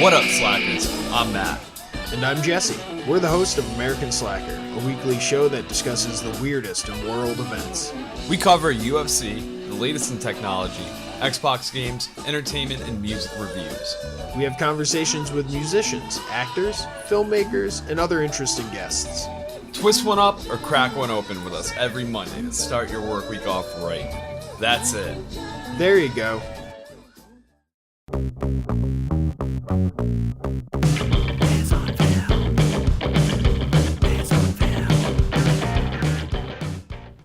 What up, Slackers? I'm Matt. And I'm Jesse. We're the host of American Slacker, a weekly show that discusses the weirdest in world events. We cover UFC, the latest in technology, Xbox games, entertainment, and music reviews. We have conversations with musicians, actors, filmmakers, and other interesting guests. Twist one up or crack one open with us every Monday to start your work week off right. That's it. There you go.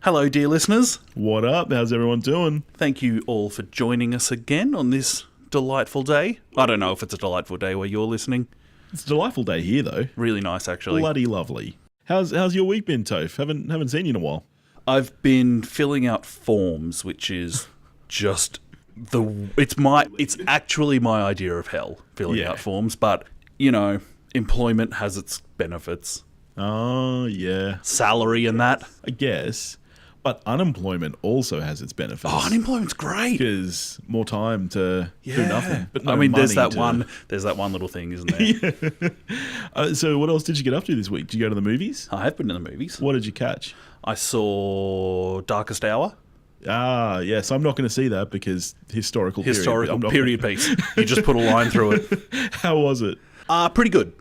Hello, dear listeners. What up? How's everyone doing? Thank you all for joining us again on this delightful day. I don't know if it's a delightful day where you're listening. It's a delightful day here, though. Really nice, actually. Bloody lovely. How's your week been, Toph? Haven't seen you in a while. I've been filling out forms, which is just it's actually my idea of hell, filling out forms. But, you know, employment has its benefits. Oh, yeah. Salary and that. I guess. But unemployment also has its benefits. Oh, unemployment's great. Because more time to do nothing. But no I mean, there's that money one little thing, isn't there? Yeah. So what else did you get up to this week? Did you go to the movies? I have been to the movies. What did you catch? I saw Darkest Hour. Ah, yes. I'm not going to see that because historical period piece. You just put a line through it. How was it? Pretty good.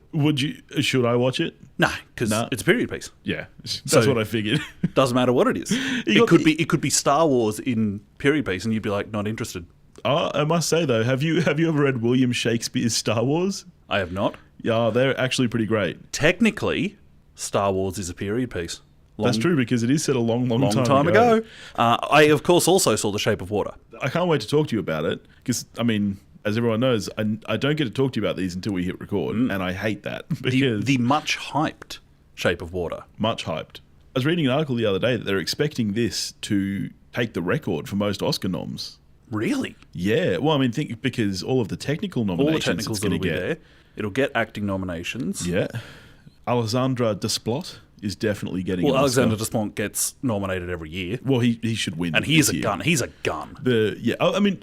Should I watch it? No, because it's a period piece. Yeah, that's what I figured. Doesn't matter what it is. It could be Star Wars in period piece, and you'd be like, not interested. I must say though, have you ever read William Shakespeare's Star Wars? I have not. Yeah, they're actually pretty great. Technically, Star Wars is a period piece. That's true because it is set a long time ago. I of course also saw The Shape of Water. I can't wait to talk to you about it because I mean, as everyone knows, I don't get to talk to you about these until we hit record, and I hate that because the much hyped Shape of Water. Much hyped. I was reading an article the other day that they're expecting this to take the record for most Oscar noms. Really? Yeah. Well, I mean, think because all of the technical nominations, all the technicals that'll be there. It'll get acting nominations. Yeah. Alexandre Desplat is definitely getting. Well, Alexander Desplat gets nominated every year. Well, he should win, and he's a gun. He's a gun. I mean.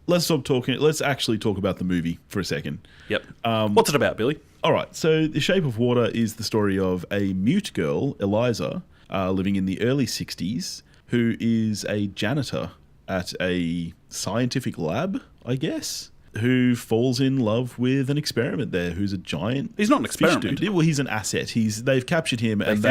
Let's stop talking. Let's actually talk about the movie for a second. Yep. What's it about, Billy? All right. So The Shape of Water is the story of a mute girl, Eliza, living in the early 60s, who is a janitor at a scientific lab, I guess, who falls in love with an experiment there who's a giant. He's not an experiment. Dude. Well, he's an asset. They've captured him and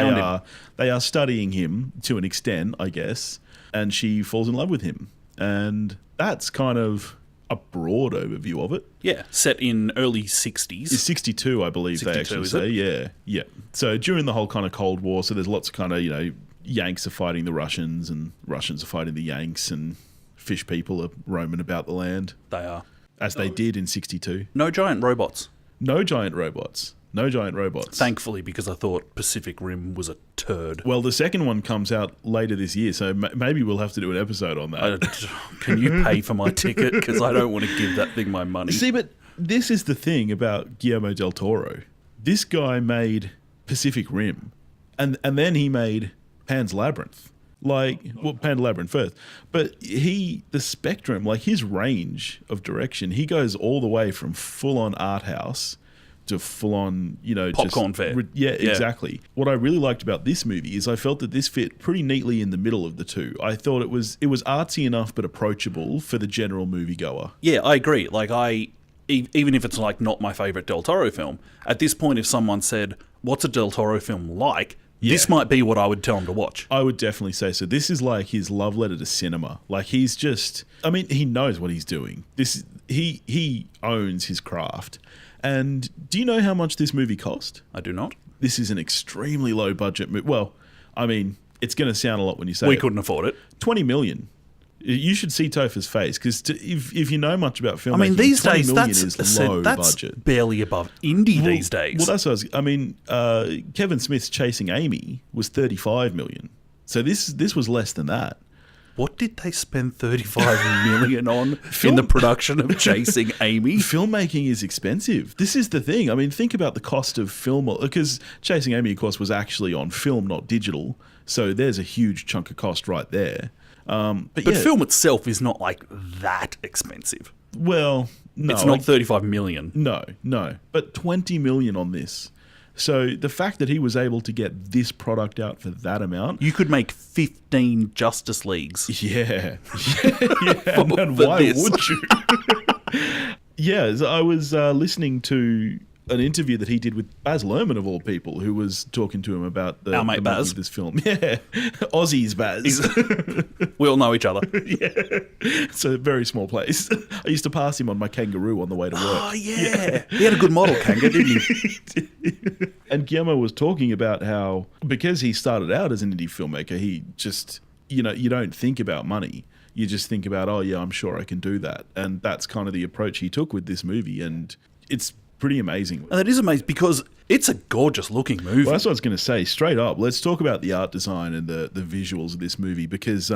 they are studying him to an extent, I guess, and she falls in love with him. And that's kind of a broad overview of it. Yeah, set in early 60s. It's 62, I believe 62, they actually say. Yeah. So during the whole kind of Cold War, so there's lots of kind of, Yanks are fighting the Russians and Russians are fighting the Yanks and fish people are roaming about the land. They are. As they did in 62. No giant robots. No giant robots. Thankfully, because I thought Pacific Rim was a turd. Well, the second one comes out later this year, so maybe we'll have to do an episode on that. Can you pay for my ticket? Because I don't want to give that thing my money. See, but this is the thing about Guillermo del Toro. This guy made Pacific Rim, and then he made Pan's Labyrinth. Pan's Labyrinth first. But the spectrum, his range of direction, he goes all the way from full-on art house to full-on, popcorn fare. Yeah, exactly. What I really liked about this movie is I felt that this fit pretty neatly in the middle of the two. I thought it was artsy enough but approachable for the general moviegoer. Yeah, I agree. Even if it's not my favourite Del Toro film, at this point if someone said, what's a Del Toro film like? Yeah. This might be what I would tell him to watch. I would definitely say so. This is like his love letter to cinema. He's just... I mean, he knows what he's doing. He owns his craft. And do you know how much this movie cost? I do not. This is an extremely low budget movie. Well, I mean, it's going to sound a lot when you say we couldn't afford it. 20 million. You should see Topher's face because if you know much about filmmaking, I mean, these days that's low budget. Barely above indie these days. Well, that's what Kevin Smith's Chasing Amy was 35 million. So this was less than that. What did they spend 35 million on in the production of Chasing Amy? Filmmaking is expensive. This is the thing. I mean, think about the cost of film, because Chasing Amy, of course, was actually on film, not digital. So there's a huge chunk of cost right there. But film itself is not that expensive. Well, No, it's not 35 million. No. But 20 million on this. So the fact that he was able to get this product out for that amount... You could make 15 Justice Leagues. Yeah. And why this. would you? Yeah, I was listening to an interview that he did with Baz Luhrmann, of all people, who was talking to him about the Our mate the making Baz. of this film. Yeah, Aussie's Baz. We all know each other. Yeah, it's a very small place. I used to pass him on my kangaroo on the way to work. Oh, yeah. He had a good model, Kanga, didn't he? And Guillermo was talking about how, because he started out as an indie filmmaker, he just, you don't think about money. You just think about, oh, yeah, I'm sure I can do that. And that's kind of the approach he took with this movie. And it's pretty amazing. And it is amazing because it's a gorgeous looking movie. Well, that's what I was going to say. Straight up, let's talk about the art design and the visuals of this movie, because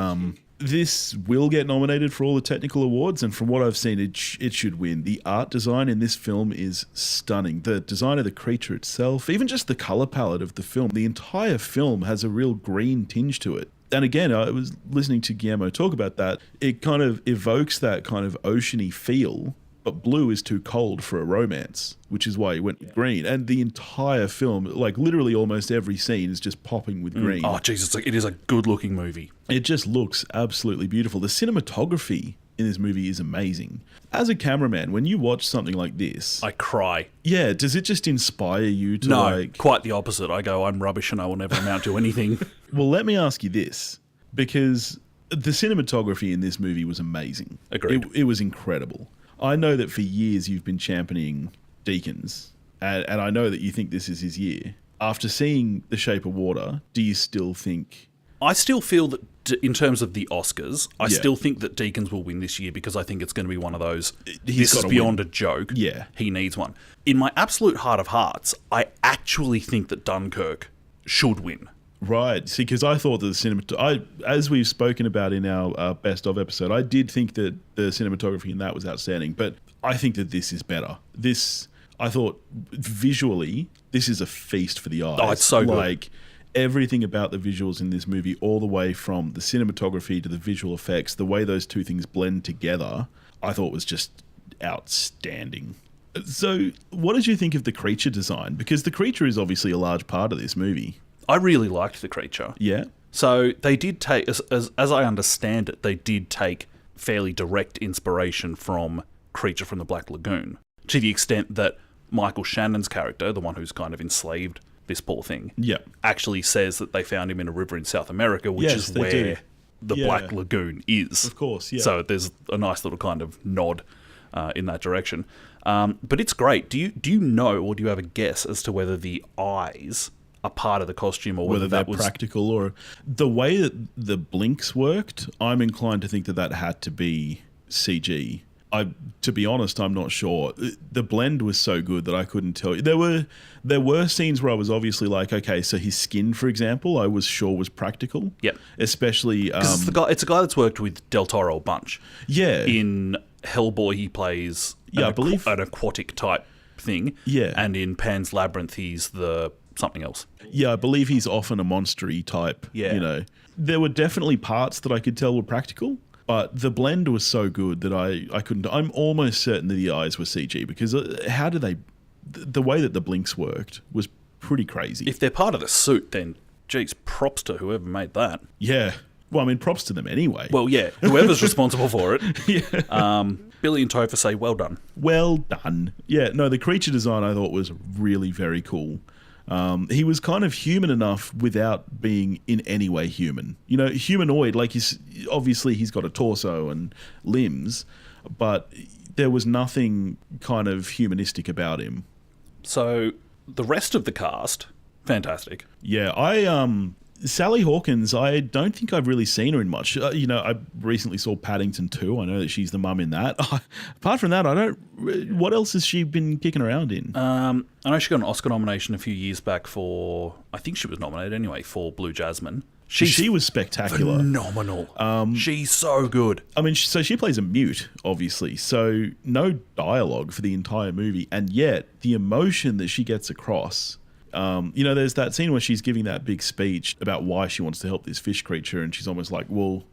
this will get nominated for all the technical awards, and from what I've seen, it should win. The art design in this film is stunning. The design of the creature itself, even just the color palette of the film, the entire film has a real green tinge to it. And again, I was listening to Guillermo talk about that. It kind of evokes that kind of oceany feel, but blue is too cold for a romance, which is why he went with green. And the entire film, like literally almost every scene, is just popping with green. Oh, Jesus, it is a good-looking movie. It just looks absolutely beautiful. The cinematography in this movie is amazing. As a cameraman, when you watch something like this... I cry. Yeah, does it just inspire you to No, quite the opposite. I go, I'm rubbish and I will never amount to anything. Well, let me ask you this, because the cinematography in this movie was amazing. Agreed. It was incredible. I know that for years you've been championing Deakins, and I know that you think this is his year. After seeing The Shape of Water, do you still think... I still feel that in terms of the Oscars, I Yeah. still think that Deakins will win this year because I think it's going to be one of those, He's this is gotta beyond win. a joke. Yeah. He needs one. In my absolute heart of hearts, I actually think that Dunkirk should win. Right. See, because I thought that as we've spoken about in our best of episode, I did think that the cinematography in that was outstanding, but I think that this is better. I thought visually, this is a feast for the eyes. Oh, it's so good. Like everything about the visuals in this movie, all the way from the cinematography to the visual effects, the way those two things blend together, I thought was just outstanding. So, what did you think of the creature design? Because the creature is obviously a large part of this movie. I really liked the creature. Yeah. So they did take, as I understand it, they did take fairly direct inspiration from Creature from the Black Lagoon, to the extent that Michael Shannon's character, the one who's kind of enslaved this poor thing, Yeah. actually says that they found him in a river in South America, which Yes, is they where do. the Yeah. Black Lagoon is. Of course, yeah. So there's a nice little kind of nod in that direction. But it's great. Do you know, or do you have a guess as to whether the eyes are part of the costume, or whether that they're was practical or the way that the blinks worked, I'm inclined to think that had to be CG. To be honest, I'm not sure. The blend was so good that I couldn't tell you. There were scenes where I was obviously like, okay, so his skin, for example, I was sure was practical. Yep. Especially because it's a guy that's worked with Del Toro a bunch. Yeah. In Hellboy, he plays I believe an aquatic type thing. Yeah. And in Pan's Labyrinth, he's the something else. Yeah, I believe he's often a monstery type. Yeah. There were definitely parts that I could tell were practical, but the blend was so good that I couldn't. I'm almost certain that the eyes were CG, because how do they? The way that the blinks worked was pretty crazy. If they're part of the suit, then geez, props to whoever made that. Yeah. Well, I mean, props to them anyway. Well, yeah, whoever's responsible for it. Yeah. Billy and Topher say, well done. Well done. Yeah, no, the creature design I thought was really very cool. He was kind of human enough without being in any way human. Humanoid, like obviously he's got a torso and limbs, but there was nothing kind of humanistic about him. So the rest of the cast, fantastic. Yeah, Sally Hawkins, I don't think I've really seen her in much. I recently saw Paddington 2. I know that she's the mum in that. Apart from that, what else has she been kicking around in? I know she got an Oscar nomination a few years back I think she was nominated anyway, for Blue Jasmine. She was spectacular. Phenomenal. She's so good. I mean, so she plays a mute, obviously, so no dialogue for the entire movie, and yet the emotion that she gets across... there's that scene where she's giving that big speech about why she wants to help this fish creature, and she's almost like, well,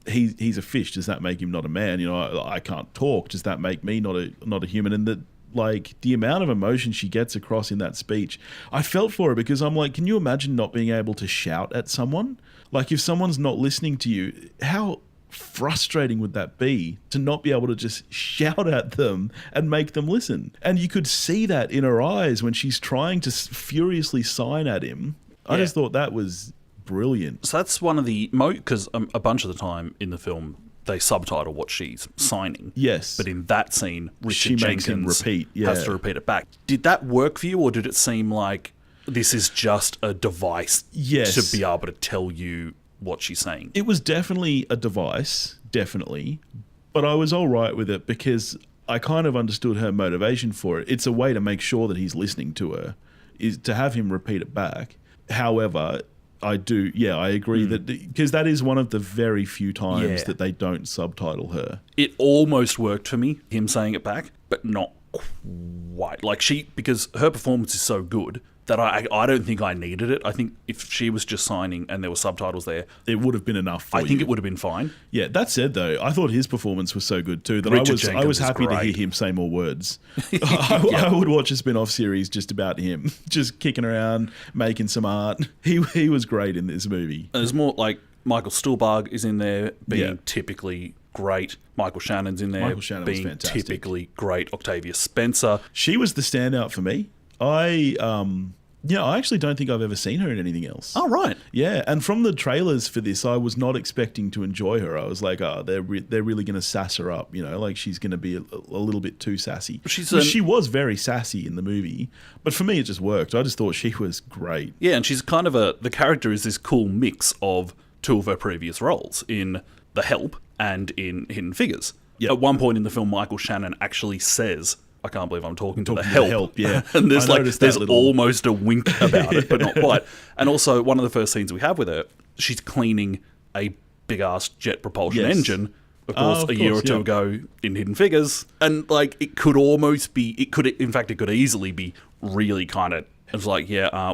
he's a fish. Does that make him not a man? You know, I can't talk. Does that make me not a human? And that, like, the amount of emotion she gets across in that speech, I felt for her, because I'm like, can you imagine not being able to shout at someone? Like, if someone's not listening to you, how frustrating would that be to not be able to just shout at them and make them listen? And you could see that in her eyes when she's trying to furiously sign at him. I just thought that was brilliant. So that's one of the because a bunch of the time in the film they subtitle what she's signing. Yes. But in that scene, She Richard makes him Jenkins repeat, has to repeat it back. Did that work for you, or did it seem like this is just a device to be able to tell you what she's saying? It was definitely a device, definitely. But I was all right with it because I kind of understood her motivation for it. It's a way to make sure that he's listening to her, is to have him repeat it back. However, I agree that, because that is one of the very few times that they don't subtitle her. It almost worked for me, him saying it back, but not quite. Like, because her performance is so good that I don't think I needed it. I think if she was just signing and there were subtitles there, it would have been enough for you. I think it would have been fine. Yeah, that said, though, I thought his performance was so good too that I was happy to hear him say more words. I would watch a spin-off series just about him, just kicking around, making some art. He was great in this movie. And there's more, like, Michael Stuhlbarg is in there being typically great. Michael Shannon's in there being fantastic. Typically great. Octavia Spencer. She was the standout for me. I actually don't think I've ever seen her in anything else. Oh, right. Yeah, and from the trailers for this, I was not expecting to enjoy her. I was like, they're really going to sass her up, you know, like she's going to be a little bit too sassy. She was very sassy in the movie, but for me it just worked. I just thought she was great. Yeah, and she's kind of the character is this cool mix of two of her previous roles in The Help and in Hidden Figures. Yep. At one point in the film, Michael Shannon actually says, I can't believe I'm talking to the help. Yeah. And there's almost a wink about it, but not quite. And also, one of the first scenes we have with her, she's cleaning a big-ass jet propulsion engine, of course, a year or two ago in Hidden Figures. And, like, it could easily be really kind of, it's like,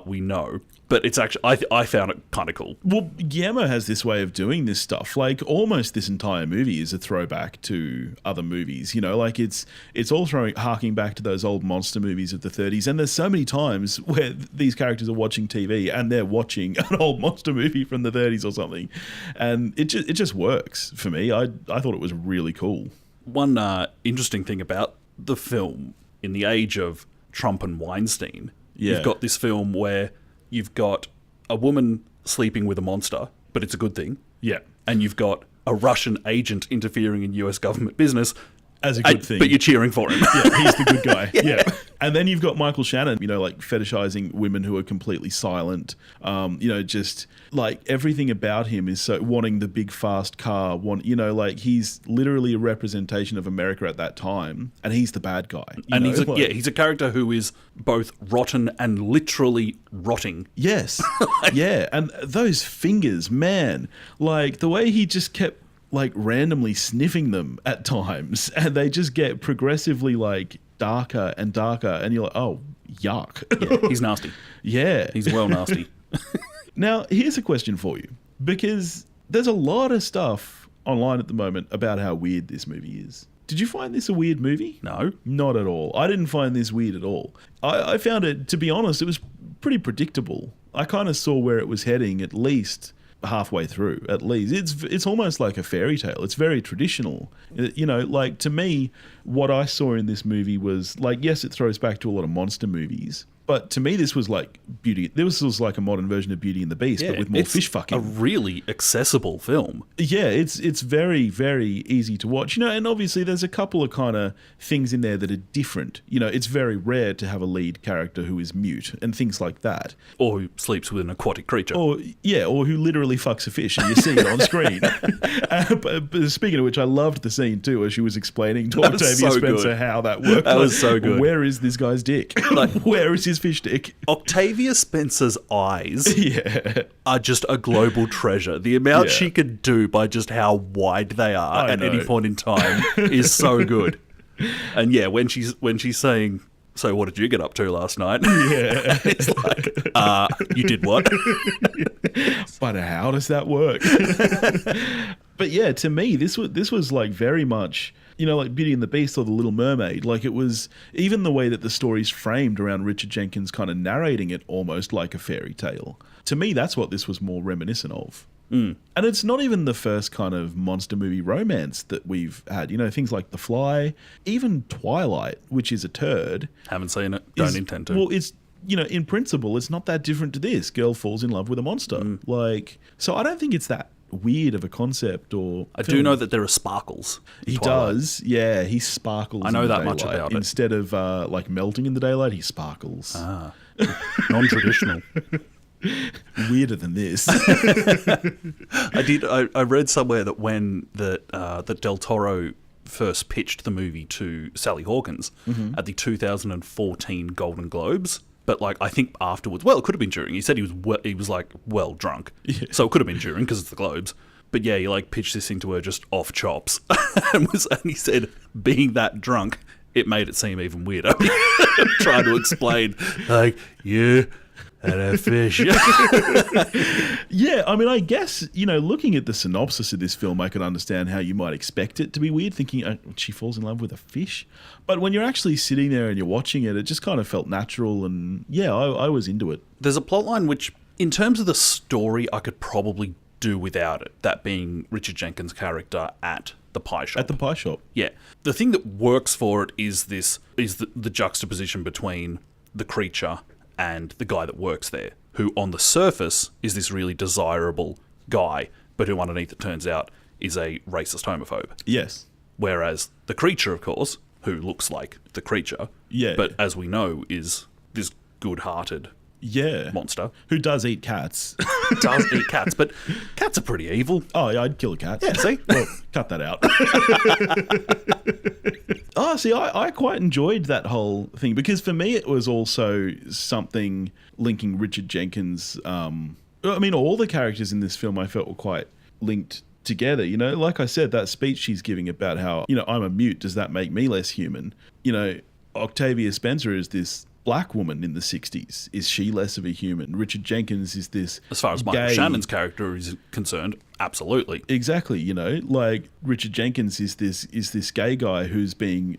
we know. But it's actually, I found it kind of cool. Well, Guillermo has this way of doing this stuff. Like, almost this entire movie is a throwback to other movies. You know, like it's all harking back to those old monster movies of the 30s. And there's so many times where these characters are watching TV and they're watching an old monster movie from the 30s or something. And it just works for me. I thought it was really cool. One interesting thing about the film, in the age of Trump and Weinstein, you've got this film where you've got a woman sleeping with a monster, but it's a good thing. Yeah. And you've got a Russian agent interfering in US government business. As a good thing. But you're cheering for him. Yeah, he's the good guy. Yeah. And then you've got Michael Shannon, you know, like fetishizing women who are completely silent. You know, just like everything about him is so wanting the big fast car. Like he's literally a representation of America at that time, and he's the bad guy. And he's a character who is both rotten and literally rotting. Yes. Yeah. And those fingers, man, like the way he just kept like randomly sniffing them at times, and they just get progressively like darker and darker, and you're like, oh, yuck. Yeah, he's nasty. Yeah. He's well nasty. Now, here's a question for you, because there's a lot of stuff online at the moment about how weird this movie is. Did you find this a weird movie? No. Not at all. I didn't find this weird at all. I found it, to be honest, it was pretty predictable. I kind of saw where it was heading, at least halfway through, at least. It's almost like a fairy tale. It's very traditional. You know, like, to me, what I saw in this movie was, like, yes, it throws back to a lot of monster movies, but to me, this was like This was like a modern version of Beauty and the Beast, but with more fish fucking. A really accessible film. Yeah, it's very, very easy to watch. You know, and obviously there's a couple of kind of things in there that are different. You know, it's very rare to have a lead character who is mute and things like that. Or who sleeps with an aquatic creature. Or who literally fucks a fish and you see it on screen. But speaking of which, I loved the scene too, where she was explaining to Octavia Spencer how that worked. That was so good. Where is this guy's dick? Like, where is his fish dick? Octavia Spencer's eyes are just a global treasure. The amount she could do by just how wide they are at any point in time is so good. And yeah, when she's saying, so what did you get up to last night? Yeah. It's like, you did what? But how does that work? But yeah, to me, this was like very much, like Beauty and the Beast or The Little Mermaid. Like, it was, even the way that the story's framed around Richard Jenkins kind of narrating it almost like a fairy tale. To me, that's what this was more reminiscent of. And it's not even the first kind of monster movie romance that we've had. Things like The Fly, even Twilight, which is a turd. Haven't seen it. Don't intend to. Well, it's, in principle, it's not that different to this. Girl falls in love with a monster. So I don't think it's that weird of a concept or I film. do know that there are sparkles. He does, yeah. He sparkles. I know in the that much daylight. about it. Instead of like melting in the daylight, he sparkles. Non-traditional. Weirder than this. I read somewhere that when that Del Toro first pitched the movie to Sally Hawkins at the 2014 Golden Globes. But I think afterwards, it could have been during. He said he was well drunk, so it could have been during because it's the Globes. But yeah, he pitched this into her just off chops, and he said being that drunk, it made it seem even weirder. Trying to explain, yeah, and a fish. Yeah, I mean, I guess, looking at the synopsis of this film, I could understand how you might expect it to be weird, thinking she falls in love with a fish. But when you're actually sitting there and you're watching it, it just kind of felt natural, and yeah, I was into it. There's a plotline which, in terms of the story, I could probably do without it. That being Richard Jenkins' character at the pie shop. At the pie shop. Yeah. The thing that works for it is the juxtaposition between the creature and the guy that works there, who on the surface is this really desirable guy, but who underneath it turns out is a racist homophobe. Yes. Whereas the creature, of course, who looks like the creature, but as we know is this good-hearted monster. Who does eat cats. Does eat cats, but cats are pretty evil. Oh, yeah, I'd kill a cat. Yeah, see? Well, cut that out. I quite enjoyed that whole thing, because for me it was also something linking Richard Jenkins. All the characters in this film I felt were quite linked together. Like I said, that speech she's giving about how, I'm a mute, does that make me less human? Octavia Spencer is this black woman in the 60s. Is she less of a human? Richard Jenkins is this as far as Michael Shannon's character is concerned, absolutely. Exactly, Richard Jenkins is this gay guy who's being,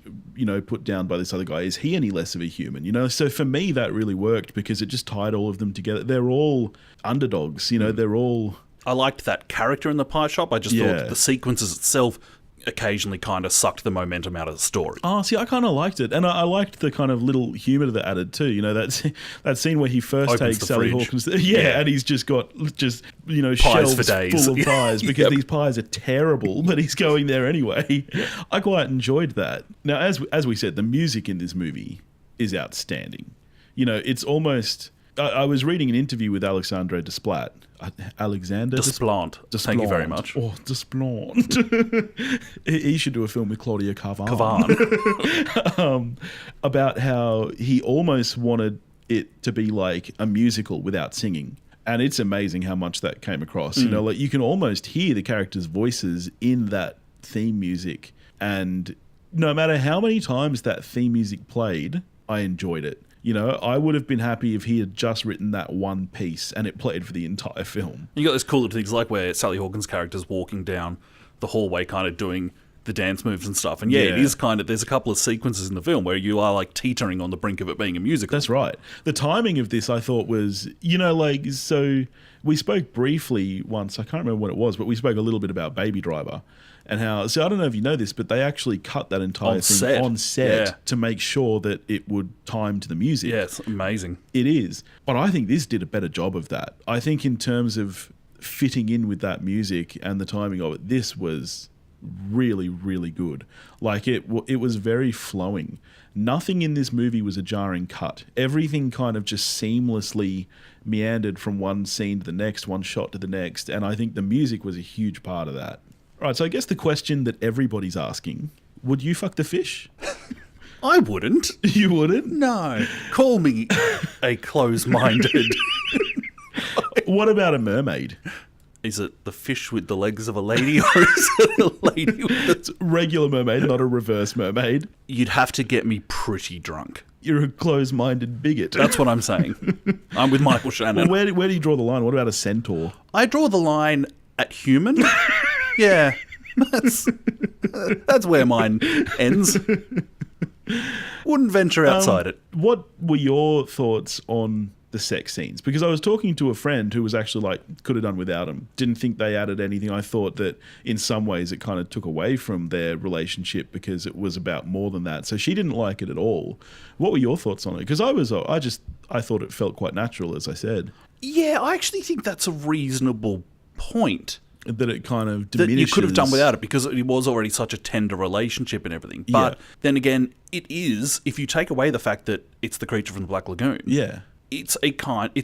put down by this other guy. Is he any less of a human? So for me that really worked, because it just tied all of them together. They're all underdogs, they're all... I liked that character in the pie shop. I just thought the sequences itself occasionally kind of sucked the momentum out of the story. Oh, see, I kind of liked it. And I liked the kind of little humour that added too. That scene where he first Opens takes the Sally fridge. Hawkins. Yeah, and he's just got pies shelves for days. full of pies, because these pies are terrible, but he's going there anyway. I quite enjoyed that. Now, as we said, the music in this movie is outstanding. It's almost... I was reading an interview with Alexandre Desplat. Desplant. Thank you very much. Oh, Desplant. He should do a film with Claudia Carvan. About how he almost wanted it to be like a musical without singing. And it's amazing how much that came across. You can almost hear the characters' voices in that theme music. And no matter how many times that theme music played, I enjoyed it. I would have been happy if he had just written that one piece and it played for the entire film. You got those cool little things like where Sally Hawkins' character's walking down the hallway kind of doing the dance moves and stuff. And it is kind of... There's a couple of sequences in the film where you are teetering on the brink of it being a musical. That's right. The timing of this I thought was, so we spoke briefly once, I can't remember what it was, but we spoke a little bit about Baby Driver. And how, so I don't know if you know this, but they actually cut that entire thing on set to make sure that it would time to the music. Yeah, it's amazing. It is. But I think this did a better job of that. I think in terms of fitting in with that music and the timing of it, this was really, really good. It was very flowing. Nothing in this movie was a jarring cut. Everything kind of just seamlessly meandered from one scene to the next, one shot to the next. And I think the music was a huge part of that. Right, so I guess the question that everybody's asking, would you fuck the fish? I wouldn't. You wouldn't? No. Call me a close-minded. What about a mermaid? Is it the fish with the legs of a lady, or is it a lady with a... Regular mermaid, not a reverse mermaid. You'd have to get me pretty drunk. You're a close-minded bigot. That's what I'm saying. I'm with Michael Shannon. Well, where do you draw the line? What about a centaur? I draw the line at human. Yeah. That's where mine ends. Wouldn't venture outside it. What were your thoughts on the sex scenes? Because I was talking to a friend who was actually like, could have done without them. Didn't think they added anything. I thought that in some ways it kind of took away from their relationship because it was about more than that. So she didn't like it at all. What were your thoughts on it? Because I thought it felt quite natural, as I said. Yeah, I actually think that's a reasonable point. That it kind of That diminishes. you could have done without it because it was already such a tender relationship and everything. But then again, it is, if you take away the fact that it's the creature from the Black Lagoon, it's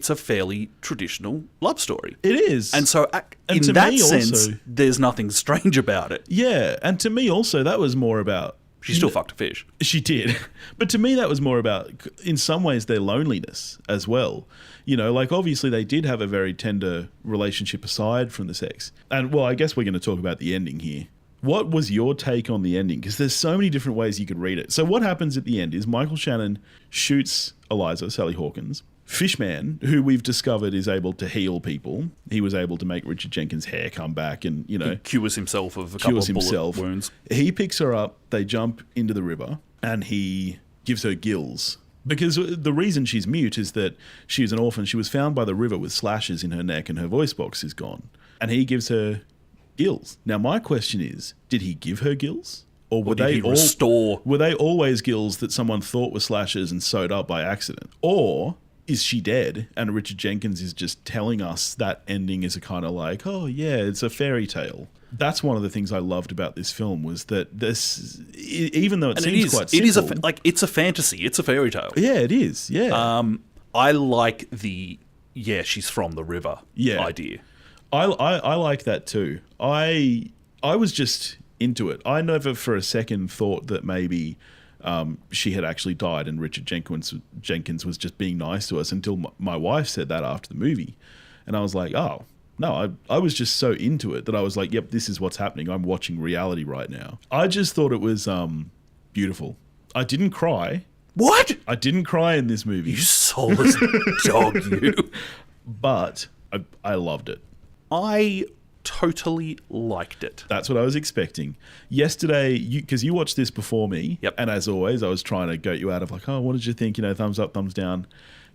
a fairly traditional love story. It is. And so in that sense, there's nothing strange about it. Yeah, and to me also, that was more about... She still fucked a fish. She did. But to me, that was more about, in some ways, their loneliness as well. You know, like, obviously they did have a very tender relationship aside from the sex. And, well, I guess we're going to talk about the ending here. What was your take on the ending? Because there's so many different ways you could read it. So what happens at the end is Michael Shannon shoots Eliza, Sally Hawkins. Fishman, who we've discovered is able to heal people. He was able to make Richard Jenkins' hair come back and, you know... He cures himself of a couple of bullet wounds. He picks her up, they jump into the river, and he gives her gills. Because the reason she's mute is that she's an orphan. She was found by the river with slashes in her neck and her voice box is gone. And he gives her gills. Now, my question is, did he give her gills? Or were they always gills that someone thought were slashes and sewed up by accident? Or... is she dead? And Richard Jenkins is just telling us that ending is a kind of like, oh yeah, it's a fairy tale. That's one of the things I loved about this film was that this, even though it seems quite simple, it's a fantasy, it's a fairy tale. Yeah, it is. Yeah. I like she's from the river idea. I like that too. I was just into it. I never for a second thought that maybe she had actually died and Richard Jenkins was just being nice to us until my wife said that after the movie. And I was like, oh, no, I was just so into it that I was like, yep, this is what's happening. I'm watching reality right now. I just thought it was beautiful. I didn't cry. What? I didn't cry in this movie. You soulless dog, you. But I loved it. I totally liked it. That's what I was expecting. Yesterday, because you watched this before me, and as always, I was trying to goat you out of like, oh, what did you think? You know, thumbs up, thumbs down.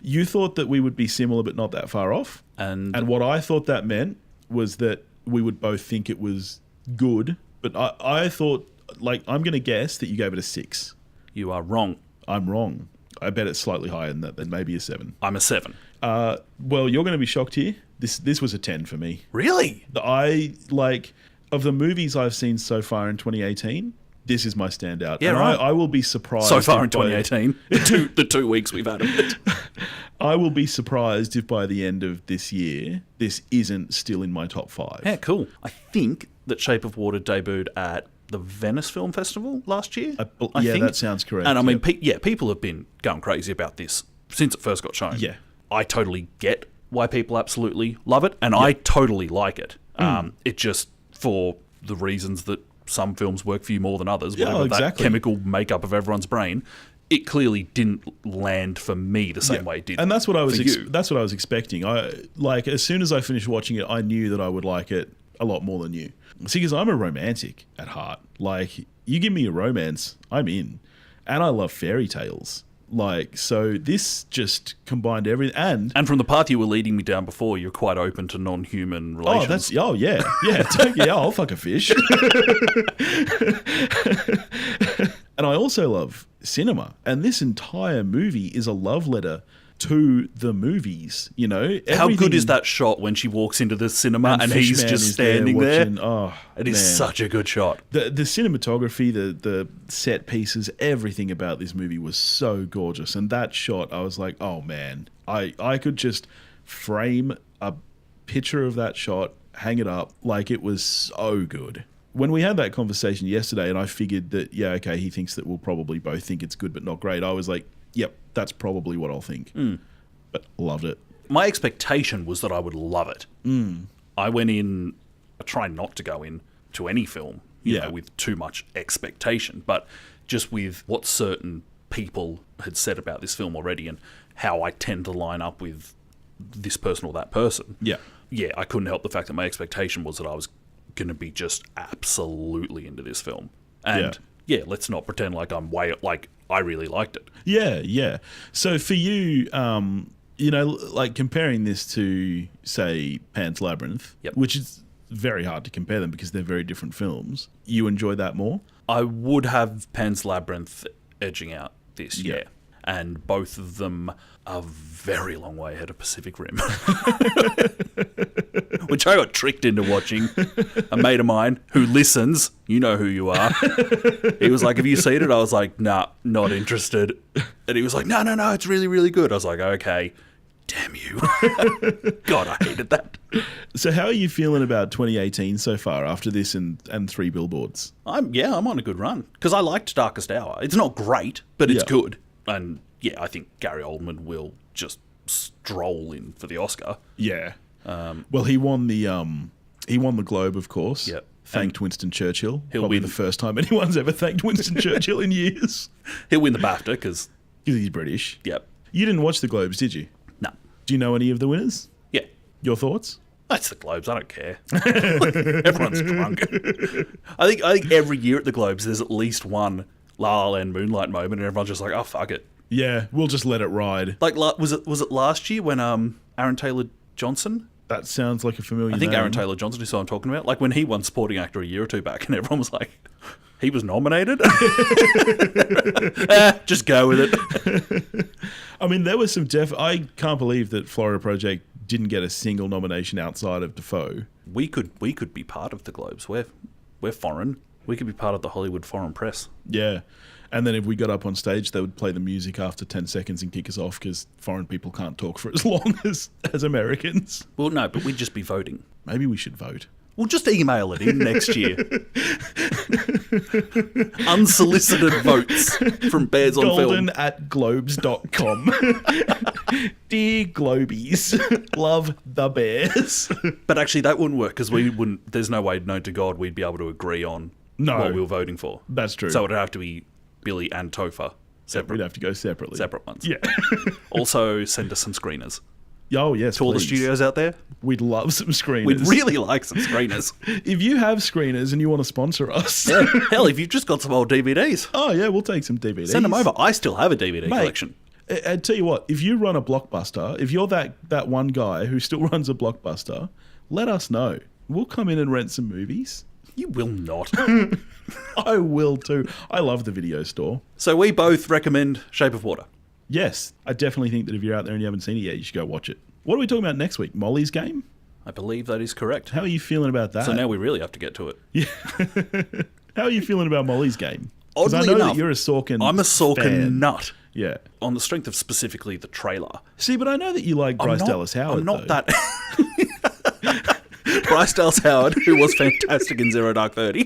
You thought that we would be similar but not that far off. And what I thought that meant was that we would both think it was good, but I thought, like, I'm going to guess that you gave it a 6. You are wrong. I'm wrong. I bet it's slightly higher than that, than maybe a 7. I'm a 7. Well, you're going to be shocked here. This was a 10 for me. Really? Of the movies I've seen so far in 2018, this is my standout. Yeah, and right. I will be surprised. So far in 2018, the 2 weeks we've had of it. I will be surprised if by the end of this year, this isn't still in my top 5. Yeah, cool. I think that Shape of Water debuted at the Venice Film Festival last year. I think. That sounds correct. And I mean, people have been going crazy about this since it first got shown. Yeah. I totally get why people absolutely love it, and I totally like it. It just, for the reasons that some films work for you more than others, whatever that chemical makeup of everyone's brain, it clearly didn't land for me the same way it did. And that's what I was that's what I was expecting. As soon as I finished watching it, I knew that I would like it a lot more than you. See, because I'm a romantic at heart. Like, you give me a romance, I'm in. And I love fairy tales. Like, so this just combined everything. And from the path you were leading me down before, you're quite open to non-human relations. Yeah. I'll fuck a fish. And I also love cinema. And this entire movie is a love letter to the movies, you know. How good is that shot when she walks into the cinema and he's just standing there? Oh, it is such a good shot. The cinematography, the set pieces, everything about this movie was so gorgeous. And that shot, I was like, oh man, I could just frame a picture of that shot, hang it up, like it was so good. When we had that conversation yesterday and I figured that, he thinks that we'll probably both think it's good but not great, I was like, yep, that's probably what I'll think. But loved it. My expectation was that I would love it. I went in, I try not to go in to any film you know, with too much expectation, but just with what certain people had said about this film already and how I tend to line up with this person or that person. Yeah, I couldn't help the fact that my expectation was that I was going to be just absolutely into this film. And yeah, let's not pretend like I really liked it. Yeah. So for you, like comparing this to, say, Pan's Labyrinth, which is very hard to compare them because they're very different films, you enjoy that more? I would have Pan's Labyrinth edging out this, yeah. And both of them are very long way ahead of Pacific Rim. Which I got tricked into watching. A mate of mine who listens, you know who you are. He was like, have you seen it? I was like, nah, not interested. And he was like, no, it's really, really good. I was like, okay, damn you. God, I hated that. So how are you feeling about 2018 so far after this and 3 Billboards? I'm on a good run. Because I liked Darkest Hour. It's not great, but it's good. And yeah, I think Gary Oldman will just stroll in for the Oscar. Yeah. Well, he won the Globe, of course. Yep. Thanked Winston Churchill. He'll Probably win the first time anyone's ever thanked Winston Churchill in years. He'll win the BAFTA because he's British. Yep. You didn't watch the Globes, did you? No. Do you know any of the winners? Yeah. Your thoughts? That's the Globes. I don't care. Everyone's drunk. I think every year at the Globes there's at least one La La Land Moonlight moment, and everyone's just like, oh fuck it. Yeah, we'll just let it ride. Like, was it last year when Aaron Taylor Johnson? That sounds like a familiar I think name. Aaron Taylor Johnson is who I'm talking about. Like when he won Supporting Actor a year or two back, and everyone was like, he was nominated? Just go with it. I mean, there was some I can't believe that Florida Project didn't get a single nomination outside of Dafoe. We could be part of the Globes. We're foreign. We could be part of the Hollywood Foreign Press. Yeah. And then if we got up on stage, they would play the music after 10 seconds and kick us off because foreign people can't talk for as long as Americans. Well, no, but we'd just be voting. Maybe we should vote. We'll just email it in next year. Unsolicited votes from Bears on Film. golden@globes.com. Dear Globies, love the Bears. But actually that wouldn't work because there's no way, known to God, we'd be able to agree on what we were voting for. That's true. So it would have to be Billy and Topher. We'd have to go separately. Separate ones. Yeah. Also, send us some screeners. Oh, yes, to all the please. studios out there. We'd love some screeners. We'd really like some screeners. If you have screeners and you want to sponsor us. Yeah. Hell, if you've just got some old DVDs. Oh, yeah, we'll take some DVDs. Send them over. I still have a DVD collection. I tell you what, if you run a Blockbuster, if you're that one guy who still runs a Blockbuster, let us know. We'll come in and rent some movies. You will not. I will too. I love the video store. So we both recommend Shape of Water. Yes, I definitely think that if you're out there and you haven't seen it yet, you should go watch it. What are we talking about next week? Molly's Game? I believe that is correct. How are you feeling about that? So now we really have to get to it. Yeah. How are you feeling about Molly's Game? Because I Oddly know enough, that you're a Sorkin I'm a Sorkin fan. nut. Yeah. On the strength of specifically the trailer. See, but I know that you like Bryce Dallas Howard. I'm not though. that... Bryce Dallas Howard, who was fantastic in Zero Dark 30.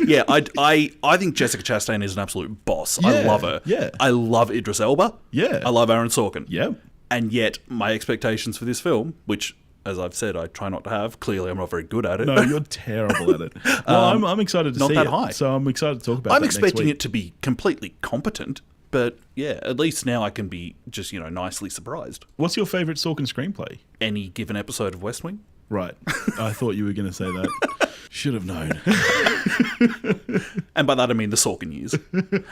Yeah, I think Jessica Chastain is an absolute boss. Yeah, I love her. yeah. I love Idris Elba. Yeah. I love Aaron Sorkin. Yeah. And yet, my expectations for this film, which, as I've said, I try not to have. Clearly, I'm not very good at it. No, you're terrible at it. Well, I'm excited to not see that it. high. So I'm excited to talk about I'm that expecting next week. it to be completely competent, but yeah, at least now I can be just, nicely surprised. What's your favourite Sorkin screenplay? Any given episode of West Wing? Right. I thought you were going to say that. Should have known. And by that I mean the Sorkin years.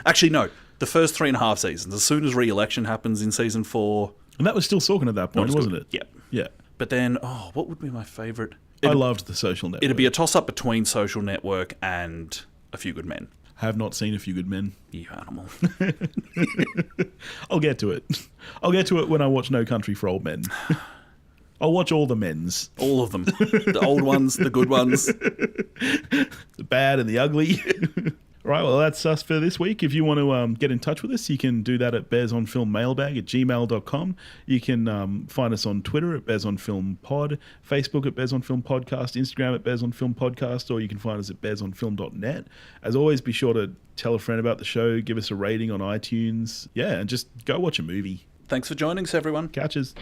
Actually, no. The first 3.5 seasons. As soon as re-election happens in season 4... And that was still Sorkin at that point, wasn't it? Yeah. Yeah. But then, what would be my favourite? I loved The Social Network. It'd be a toss-up between Social Network and A Few Good Men. Have not seen A Few Good Men. You animal. I'll get to it. I'll get to it when I watch No Country for Old Men. I'll watch all the men's. All of them. The old ones, the good ones. The bad and the ugly. Right, well, that's us for this week. If you want to get in touch with us, you can do that at bearsonfilmmailbag@gmail.com. You can find us on Twitter at bearsonfilmpod, Facebook at bearsonfilmpodcast, Instagram at bearsonfilmpodcast, or you can find us at bearsonfilm.net. As always, be sure to tell a friend about the show, give us a rating on iTunes. Yeah, and just go watch a movie. Thanks for joining us, everyone. Catches.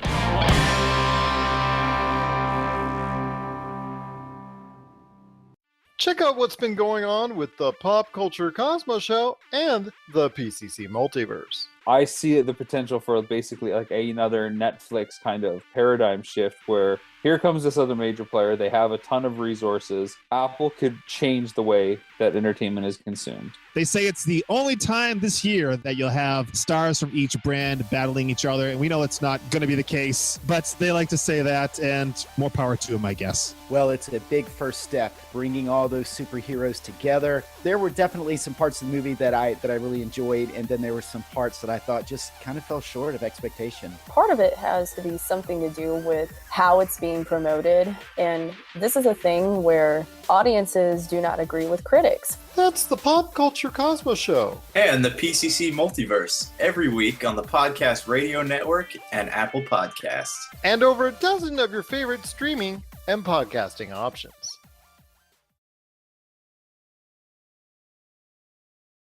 Check out what's been going on with the Pop Culture Cosmos Show and the PCC Multiverse. I see the potential for basically like another Netflix kind of paradigm shift where here comes this other major player. They have a ton of resources. Apple could change the way that entertainment is consumed. They say it's the only time this year that you'll have stars from each brand battling each other. And we know it's not going to be the case, but they like to say that, and more power to them, I guess. Well, it's a big first step, bringing all those superheroes together. There were definitely some parts of the movie that I really enjoyed, and then there were some parts that I thought just kind of fell short of expectation. Part of it has to be something to do with how it's being promoted, and this is a thing where audiences do not agree with critics. That's the Pop Culture Cosmos Show. And the PCC Multiverse, every week on the Podcast Radio Network and Apple Podcasts. And over a dozen of your favorite streaming and podcasting options.